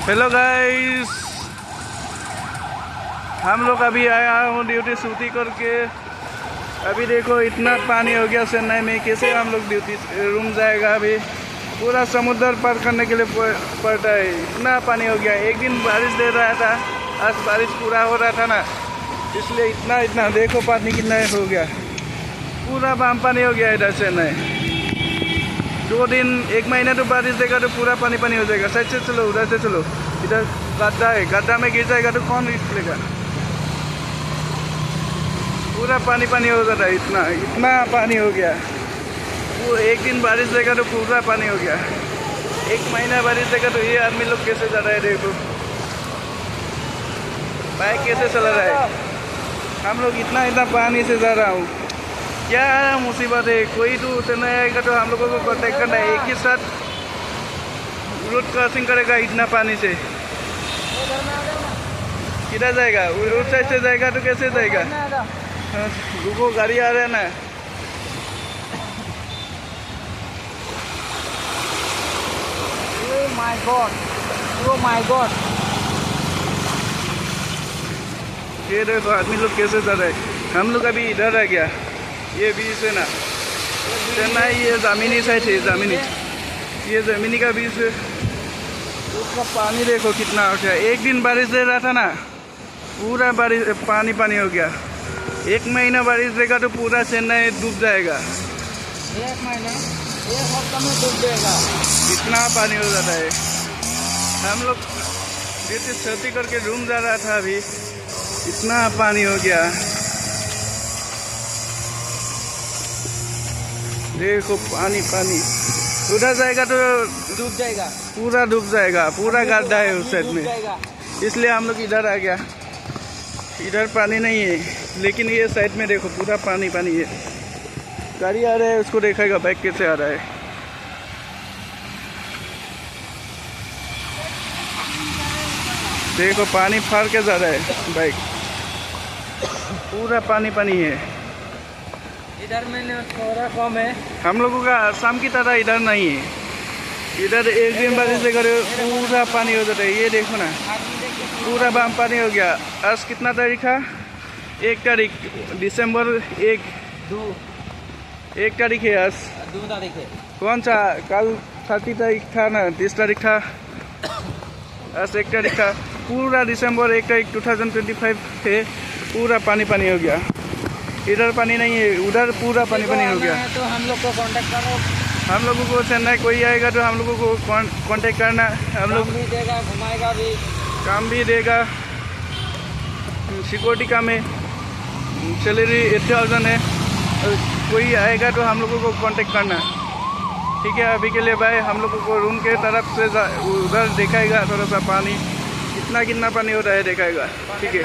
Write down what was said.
Hello guys, हम लोग अभी आया हूँ ड्यूटी सूती करके। अभी देखो इतना पानी हो गया चेन्नई में, कैसे हम लोग ड्यूटी रूम जाएगा। अभी पूरा समुद्र पार करने के लिए पड़ता है, इतना पानी हो गया। एक दिन बारिश दे रहा था, आज बारिश पूरा हो रहा था ना, इसलिए इतना देखो पानी कितना हो गया। पूरा बाम पानी हो गया इधर चेन्नई। 2 दिन 1 महीना तो बारिश देगा तो पूरा पानी हो जाएगा। साइड से चलो, उधर से चलो, इधर गड्ढा है, गड्ढा में गिर जाएगा तो कौन निकलेगा। पूरा पानी हो जाता है, इतना पानी हो गया। वो 1 दिन बारिश देगा तो पूरा पानी हो गया। 1 महीना बारिश देगा तो ये आदमी लोग कैसे जा रहा है। देखो बाइक कैसे चला रहा है। हम लोग इतना पानी से जा रहा हूँ, क्या मुसीबत है। कोई तो चेन्नई आएगा तो हम लोगों को कांटेक्ट करना है, एक ही साथ रोड क्रॉसिंग करेगा इतना पानी से। किधर जाएगा, रोड साइड से जाएगा तो कैसे जाएगा। रुको, गाड़ी आ रहा है ना। Oh my God. ये देखो आदमी लोग कैसे जा रहे हैं। हम लोग अभी इधर आ गया, ये बीच है ना चेन्नई, ये जमीनी साइड है, जमीनी, ये जमीनी का बीच है। उसका पानी देखो कितना हो गया। 1 दिन बारिश दे रहा था ना, पूरा बारिश पानी हो गया। 1 महीना बारिश देगा तो पूरा चेन्नई डूब जाएगा। 1 महीने 1 हफ्ता में डूब जाएगा, इतना पानी हो जाता है। हम लोग ड्यूटी छुट्टी करके रूम जा रहा था, अभी इतना पानी हो गया। देखो पानी उधर जाएगा तो डूब जाएगा, पूरा डूब जाएगा। पूरा गड्ढा है उस साइड में, इसलिए हम लोग इधर आ गया। इधर पानी नहीं है, लेकिन ये साइड में देखो पूरा पानी है। गाड़ी आ रहा है, उसको देखेगा बाइक कैसे आ रहा है। देखो पानी फाड़ के जा रहा है बाइक, पूरा पानी है। इधर मैंने थोड़ा कम है। हम लोगों का आसाम की तरह इधर नहीं है। इधर 1 दिन बारिश देगा पूरा पानी हो जाता है। ये देखो ना, पूरा बाम पानी हो गया। आज कितना तारीख था? 1 तारीख दिसंबर 1 तारीख है आज। 2 तारीख है। कौन सा? कल 30 तारीख था ना, 30 तारीख था, आज 1 तारीख था। पूरा दिसंबर 1 तारीख 2025 है, पूरा पानी हो गया। इधर पानी नहीं है, उधर पूरा पानी हो गया। तो हम लोग को कांटेक्ट करो। हम लोगों को चेन्नई कोई आएगा तो हम लोगों को कांटेक्ट करना। हम लोग भी देगा, घुमाएगा भी, काम भी देगा। सिक्योरिटी काम है, सैलरी 8000 है। कोई आएगा तो हम लोगों को कांटेक्ट करना, ठीक है। अभी के लिए बाय। हम लोगों को रूम के तरफ से उधर दिखाएगा थोड़ा सा पानी, कितना पानी हो रहा है दिखाएगा, ठीक है।